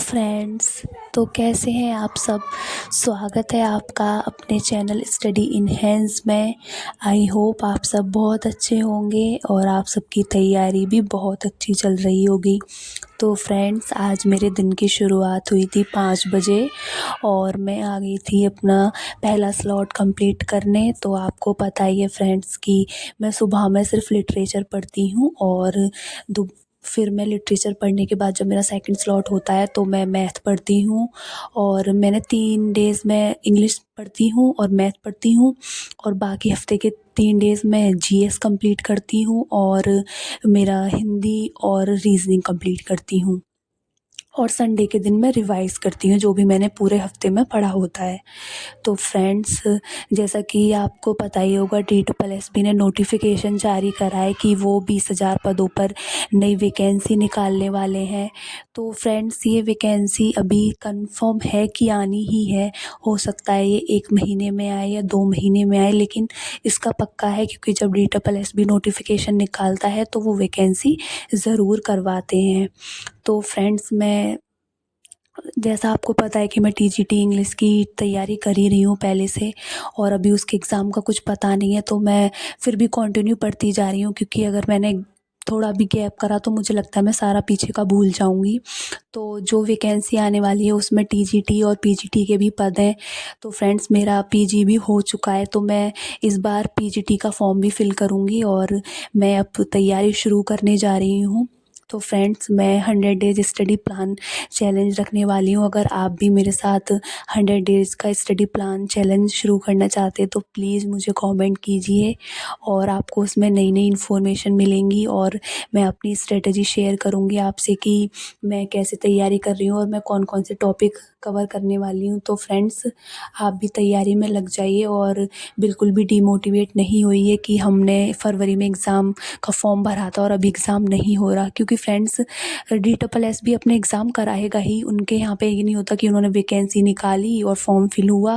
Friends, तो कैसे हैं आप सब। स्वागत है आपका अपने चैनल स्टडी इनहेंस में। आई होप आप सब बहुत अच्छे होंगे और आप सबकी तैयारी भी बहुत अच्छी चल रही होगी। तो फ्रेंड्स, आज मेरे दिन की शुरुआत हुई थी 5 बजे और मैं आ गई थी अपना पहला स्लॉट कंप्लीट करने। तो आपको पता ही है फ्रेंड्स कि मैं सुबह में सिर्फ लिटरेचर पढ़ती हूँ और फिर मैं लिटरेचर पढ़ने के बाद जब मेरा सेकंड स्लॉट होता है तो मैं मैथ पढ़ती हूँ। और मैंने 3 डेज़ में इंग्लिश पढ़ती हूँ और मैथ पढ़ती हूँ और बाकी हफ्ते के 3 डेज़ में जीएस कंप्लीट करती हूँ और मेरा हिंदी और रीजनिंग कंप्लीट करती हूँ। और संडे के दिन मैं रिवाइज़ करती हूँ जो भी मैंने पूरे हफ्ते में पढ़ा होता है। तो फ्रेंड्स, जैसा कि आपको पता ही होगा, DSSB ने नोटिफिकेशन जारी करा है कि वो 20,000 पदों पर नई वैकेंसी निकालने वाले हैं। तो फ्रेंड्स, ये वैकेंसी अभी कंफर्म है कि आनी ही है। हो सकता है ये 1 महीने में आए या 2 महीने में आए, लेकिन इसका पक्का है क्योंकि जब DSSB नोटिफिकेशन निकालता है तो वो वैकेंसी ज़रूर करवाते हैं। तो फ्रेंड्स, मैं जैसा आपको पता है कि मैं टीजीटी इंग्लिश की तैयारी कर ही रही हूँ पहले से और अभी उसके एग्ज़ाम का कुछ पता नहीं है, तो मैं फिर भी कंटिन्यू पढ़ती जा रही हूँ क्योंकि अगर मैंने थोड़ा भी गैप करा तो मुझे लगता है मैं सारा पीछे का भूल जाऊँगी। तो जो वैकेंसी आने वाली है उसमें टीजीटी और पीजीटी के भी पद हैं। तो फ्रेंड्स, मेरा पीजी भी हो चुका है तो मैं इस बार पीजीटी का फॉर्म भी फिल करूँगी और मैं अब तैयारी शुरू करने जा रही हूँ। तो फ्रेंड्स, मैं 100 डेज़ स्टडी प्लान चैलेंज रखने वाली हूँ। अगर आप भी मेरे साथ 100 डेज़ का स्टडी प्लान चैलेंज शुरू करना चाहते हैं तो प्लीज़ मुझे कमेंट कीजिए और आपको उसमें नई नई इन्फॉर्मेशन मिलेंगी और मैं अपनी स्ट्रेटजी शेयर करूँगी आपसे कि मैं कैसे तैयारी कर रही हूँ और मैं कौन कौन से टॉपिक कवर करने वाली हूँ। तो फ्रेंड्स, आप भी तैयारी में लग जाइए और बिल्कुल भी डिमोटिवेट नहीं होइए कि हमने फरवरी में एग्ज़ाम का फॉर्म भरा था और अभी एग्ज़ाम नहीं हो रहा, क्योंकि फ्रेंड्स DSSB अपने एग्ज़ाम कराएगा ही। उनके यहाँ पे ये नहीं होता कि उन्होंने वैकेंसी निकाली और फॉर्म फिल हुआ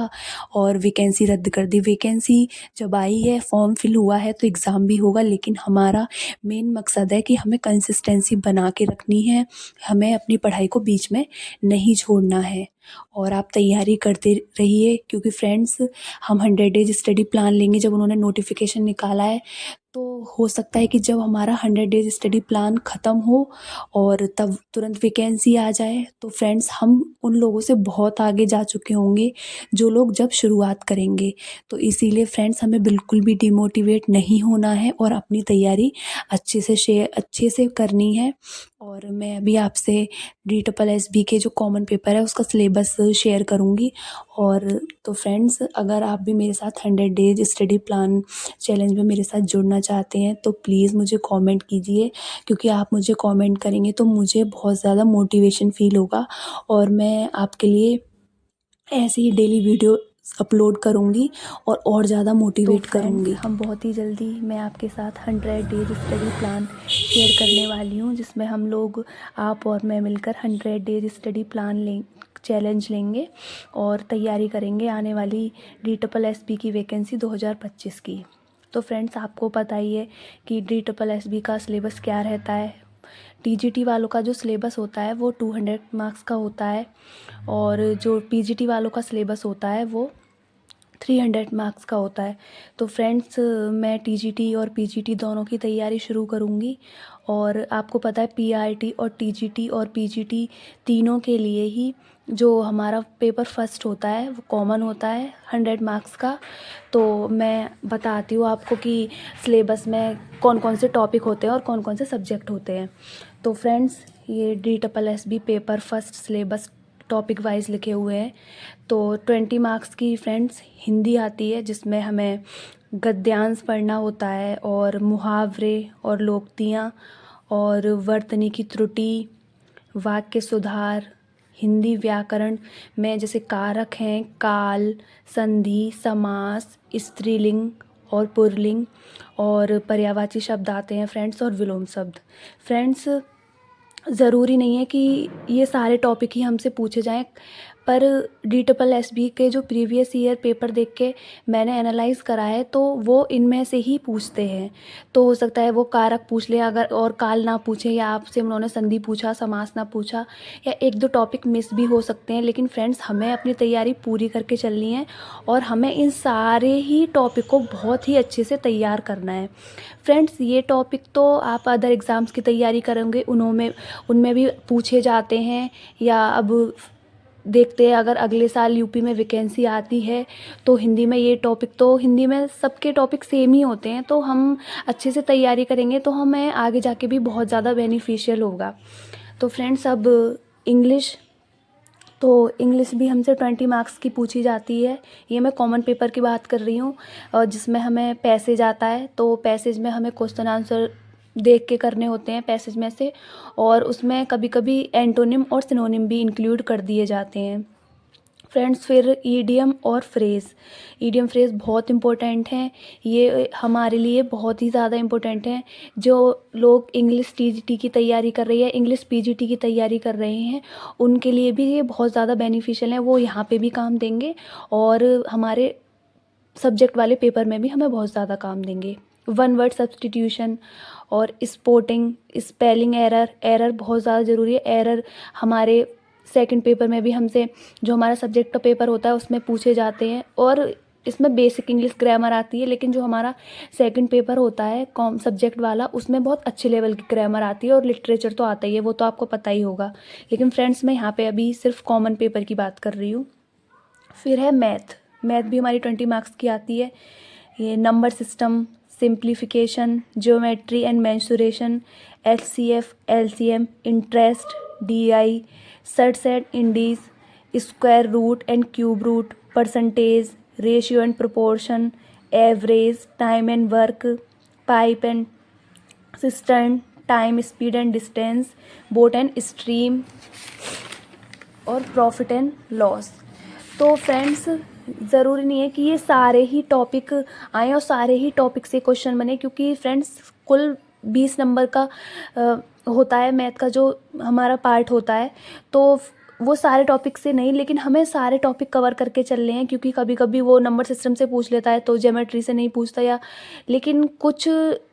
और वैकेंसी रद्द कर दी। वैकेंसी जब आई है, फॉर्म फिल हुआ है तो एग्ज़ाम भी होगा, लेकिन हमारा मेन मकसद है कि हमें कंसिस्टेंसी बना के रखनी है, हमें अपनी पढ़ाई को बीच में नहीं छोड़ना है। और आप तैयारी करते रहिए क्योंकि फ्रेंड्स, हम 100 डेज स्टडी प्लान लेंगे। जब उन्होंने नोटिफिकेशन निकाला है तो हो सकता है कि जब हमारा 100 डेज स्टडी प्लान ख़त्म हो और तब तुरंत वैकेंसी आ जाए तो फ्रेंड्स, हम उन लोगों से बहुत आगे जा चुके होंगे जो लोग जब शुरुआत करेंगे। तो इसीलिए फ्रेंड्स, हमें बिल्कुल भी डिमोटिवेट नहीं होना है और अपनी तैयारी अच्छे से करनी है। और मैं अभी आपसे DSSB के जो कॉमन पेपर है उसका सिलेबस शेयर करूँगी। और तो फ्रेंड्स, अगर आप भी मेरे साथ 100 डेज स्टडी प्लान चैलेंज में मेरे साथ जुड़ना चाहते हैं तो प्लीज़ मुझे कमेंट कीजिए, क्योंकि आप मुझे कमेंट करेंगे तो मुझे बहुत ज़्यादा मोटिवेशन फ़ील होगा और मैं आपके लिए ऐसे ही डेली वीडियो अपलोड करूँगी और ज़्यादा मोटिवेट करूँगी। हम बहुत ही जल्दी मैं आपके साथ 100 डेज स्टडी प्लान शेयर करने वाली हूँ, जिसमें हम लोग, आप और मैं मिलकर 100 डेज स्टडी प्लान चैलेंज लेंगे और तैयारी करेंगे आने वाली DSSB की वैकेंसी 2025 की। तो फ्रेंड्स, आपको पता ही है कि DSSB का सिलेबस क्या रहता है। टीजीटी वालों का जो सिलेबस होता है वो 200 मार्क्स का होता है और जो पीजीटी वालों का सिलेबस होता है वो 300 मार्क्स का होता है। तो फ्रेंड्स, मैं टीजीटी और पीजीटी दोनों की तैयारी शुरू करूँगी और आपको पता है पीआरटी और टीजीटी और पीजीटी तीनों के लिए ही जो हमारा पेपर फर्स्ट होता है वो कॉमन होता है 100 मार्क्स का। तो मैं बताती हूँ आपको कि सिलेबस में कौन कौन से टॉपिक होते हैं और कौन कौन से सब्जेक्ट होते हैं। तो फ्रेंड्स, ये DSSB paper first syllabus topic wise लिखे हुए हैं। तो 20 मार्क्स की फ्रेंड्स हिंदी आती है, जिसमें हमें गद्यांश पढ़ना होता है और मुहावरे और लोकोक्तियाँ और वर्तनी की त्रुटि, वाक्य सुधार, हिंदी व्याकरण में जैसे कारक हैं काल, संधि, समास, स्त्रीलिंग और पुल्लिंग और पर्यायवाची शब्द आते हैं फ्रेंड्स और विलोम शब्द। फ्रेंड्स, ज़रूरी नहीं है कि ये सारे टॉपिक ही हमसे पूछे जाएं, पर DSSB के जो प्रीवियस ईयर पेपर देख के मैंने एनालाइज़ करा है तो वो इनमें से ही पूछते हैं। तो हो सकता है वो कारक पूछ ले अगर, और काल ना पूछे, या आपसे उन्होंने संधि पूछा, समास ना पूछा, या एक दो टॉपिक मिस भी हो सकते हैं। लेकिन फ्रेंड्स, हमें अपनी तैयारी पूरी करके चलनी है और हमें इन सारे ही टॉपिक को बहुत ही अच्छे से तैयार करना है। फ्रेंड्स, ये टॉपिक तो आप अदर एग्ज़ाम्स की तैयारी करेंगे उनमें भी पूछे जाते हैं, या अब देखते हैं अगर अगले साल यूपी में वैकेंसी आती है तो हिंदी में ये टॉपिक, तो हिंदी में सबके टॉपिक सेम ही होते हैं। तो हम अच्छे से तैयारी करेंगे तो हमें आगे जाके भी बहुत ज़्यादा बेनिफिशियल होगा। तो फ्रेंड्स, अब इंग्लिश, तो इंग्लिश भी हमसे 20 मार्क्स की पूछी जाती है। ये मैं कॉमन पेपर की बात कर रही हूँ, और जिसमें हमें पैसेज आता है। तो पैसेज में हमें क्वेश्चन आंसर देख के करने होते हैं पैसेज में से, और उसमें कभी कभी एंटोनिम और सिनोनिम भी इंक्लूड कर दिए जाते हैं। फ्रेंड्स, फिर ईडियम और फ्रेज़, ईडियम फ्रेज़ बहुत इम्पोर्टेंट हैं। ये हमारे लिए बहुत ही ज़्यादा इम्पोर्टेंट हैं। जो लोग इंग्लिश TGT की तैयारी कर रही है, इंग्लिश PGT की तैयारी कर रहे हैं, उनके लिए भी ये बहुत ज़्यादा बेनिफिशियल है। वो यहाँ पे भी काम देंगे और हमारे सब्जेक्ट वाले पेपर में भी हमें बहुत ज़्यादा काम देंगे। वन वर्ड सब्स्टिट्यूशन और स्पोर्टिंग, स्पेलिंग एरर बहुत ज़्यादा ज़रूरी है। एरर हमारे सेकंड पेपर में भी हमसे, जो हमारा सब्जेक्ट का पेपर होता है उसमें पूछे जाते हैं, और इसमें बेसिक इंग्लिश ग्रामर आती है। लेकिन जो हमारा सेकंड पेपर होता है कॉम सब्जेक्ट वाला, उसमें बहुत अच्छे लेवल की ग्रामर आती है, और लिटरेचर तो आता ही है, वो तो आपको पता ही होगा। लेकिन फ्रेंड्स, मैं यहाँ पे अभी सिर्फ कॉमन पेपर की बात कर रही हूँ। फिर है मैथ भी हमारी 20 मार्क्स की आती है। ये number system, simplification, geometry and mensuration, HCF, LCM, interest, DI, sets and indices, square root and cube root, percentage, ratio and proportion, average, time and work, pipe and cistern, time, speed and distance, boat and stream, और profit and loss. तो friends, ज़रूरी नहीं है कि ये सारे ही topic आए और सारे ही टॉपिक से क्वेश्चन बने, क्योंकि फ्रेंड्स कुल 20 नंबर का होता है मैथ का जो हमारा पार्ट होता है। तो वो सारे टॉपिक से नहीं, लेकिन हमें सारे टॉपिक कवर करके चलने हैं, क्योंकि कभी कभी वो नंबर सिस्टम से पूछ लेता है तो ज्योमेट्री से नहीं पूछता, या लेकिन कुछ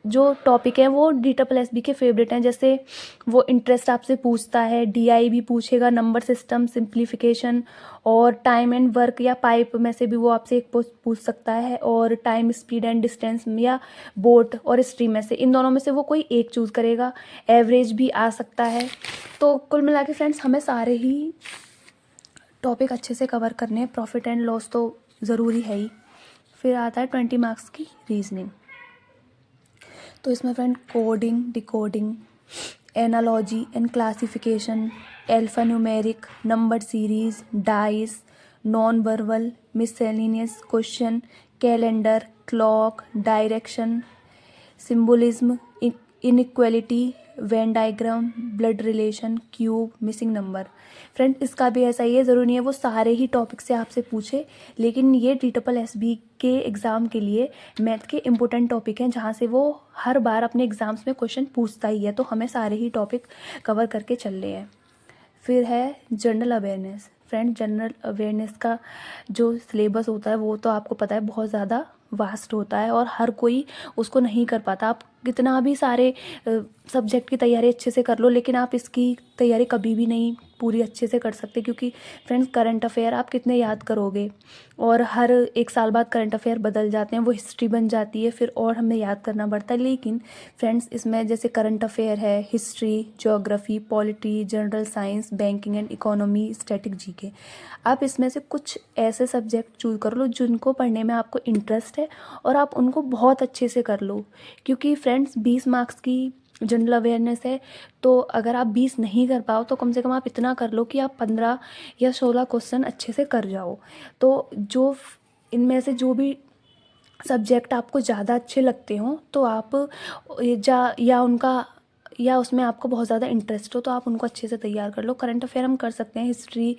जो टॉपिक हैं वो DSSB के फेवरेट हैं। जैसे वो इंटरेस्ट आपसे पूछता है, DI भी पूछेगा, नंबर सिस्टम, सिंप्लीफिकेशन, और टाइम एंड वर्क या पाइप में से भी वो आपसे एक पूछ सकता है, और टाइम, स्पीड एंड डिस्टेंस या बोट और स्ट्रीम में से, इन दोनों में से वो कोई एक चूज़ करेगा। एवरेज भी आ सकता है। तो कुल मिला के फ्रेंड्स, हमें सारे ही टॉपिक अच्छे से कवर करने हैं। प्रॉफिट एंड लॉस तो ज़रूरी है ही। फिर आता है 20 मार्क्स की रीजनिंग। तो इसमें friend coding, decoding, analogy and classification, alphanumeric, number series, dice, non verbal, miscellaneous question, calendar, clock, direction, symbolism, inequality, Venn diagram, blood relation, cube, missing number. Friend, इसका भी ऐसा ही है, ज़रूरी नहीं है वो सारे ही टॉपिक से आपसे पूछे, लेकिन ये DSSB के एग्ज़ाम के लिए मैथ के इम्पोर्टेंट टॉपिक हैं, जहाँ से वो हर बार अपने एग्ज़ाम्स में क्वेश्चन पूछता ही है। तो हमें सारे ही टॉपिक कवर करके चल रहे हैं। फिर है general awareness. Friend, general awareness का जो सिलेबस होता है वो तो आपको पता है बहुत ज़्यादा वास्ट होता है, और हर कोई उसको नहीं कर पाता। आप कितना भी सारे सब्जेक्ट की तैयारी अच्छे से कर लो, लेकिन आप इसकी तैयारी कभी भी नहीं पूरी अच्छे से कर सकते, क्योंकि फ्रेंड्स करंट अफेयर आप कितने याद करोगे, और हर एक साल बाद करंट अफेयर बदल जाते हैं, वो हिस्ट्री बन जाती है फिर, और हमें याद करना पड़ता है। लेकिन फ्रेंड्स, इसमें जैसे करंट अफेयर है, history, geography, polity, general science, banking and economy, static GK, आप इसमें से कुछ ऐसे सब्जेक्ट चूज कर लो जिनको पढ़ने में आपको इंटरेस्ट है, और आप उनको बहुत अच्छे से कर लो। क्योंकि फ्रेंड्स 20 मार्क्स की जनरल अवेयरनेस है, तो अगर आप 20 नहीं कर पाओ तो कम से कम आप इतना कर लो कि आप 15 या 16 क्वेश्चन अच्छे से कर जाओ। तो जो इनमें से जो भी सब्जेक्ट आपको ज़्यादा अच्छे लगते हों, तो आप या उसमें आपको बहुत ज़्यादा इंटरेस्ट हो, तो आप उनको अच्छे से तैयार कर लो। करंट अफेयर हम कर सकते हैं, हिस्ट्री,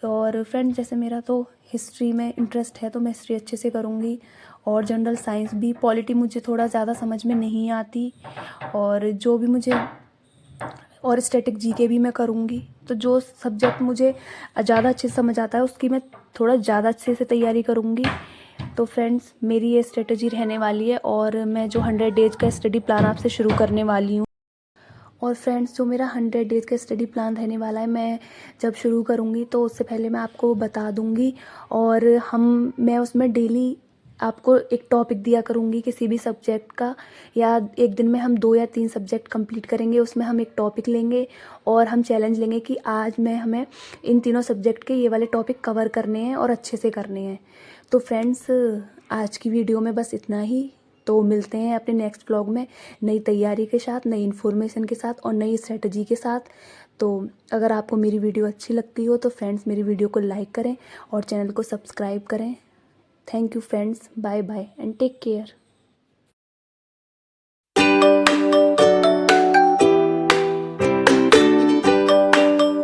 और फ्रेंड जैसे मेरा तो हिस्ट्री में इंटरेस्ट है तो मैं हिस्ट्री अच्छे से करूँगी, और जनरल साइंस भी। पॉलिटी मुझे थोड़ा ज़्यादा समझ में नहीं आती, और जो भी मुझे, और स्टैटिक GK भी मैं करूँगी। तो जो सब्जेक्ट मुझे ज़्यादा अच्छे से समझ आता है उसकी मैं थोड़ा ज़्यादा अच्छे से तैयारी करूँगी। तो फ्रेंड्स, मेरी ये स्ट्रेटजी रहने वाली है और मैं जो 100 डेज़ का स्टडी प्लान आपसे शुरू करने वाली हूँ। और फ्रेंड्स, जो मेरा 100 डेज़ का स्टडी प्लान रहने वाला है, मैं जब शुरू करूँगी तो उससे पहले मैं आपको बता दूँगी। और मैं उसमें डेली आपको एक टॉपिक दिया करूँगी किसी भी सब्जेक्ट का, या एक दिन में हम 2 या 3 सब्जेक्ट कंप्लीट करेंगे। उसमें हम एक टॉपिक लेंगे और हम चैलेंज लेंगे कि आज हमें इन तीनों सब्जेक्ट के ये वाले टॉपिक कवर करने हैं और अच्छे से करने हैं। तो फ्रेंड्स, आज की वीडियो में बस इतना ही। तो मिलते हैं अपने नेक्स्ट व्लॉग में नई तैयारी के साथ, नई इन्फॉर्मेशन के साथ और नई स्ट्रेटजी के साथ। तो अगर आपको मेरी वीडियो अच्छी लगती हो तो फ्रेंड्स, मेरी वीडियो को लाइक करें और चैनल को सब्सक्राइब करें। Thank you friends, bye bye and take care.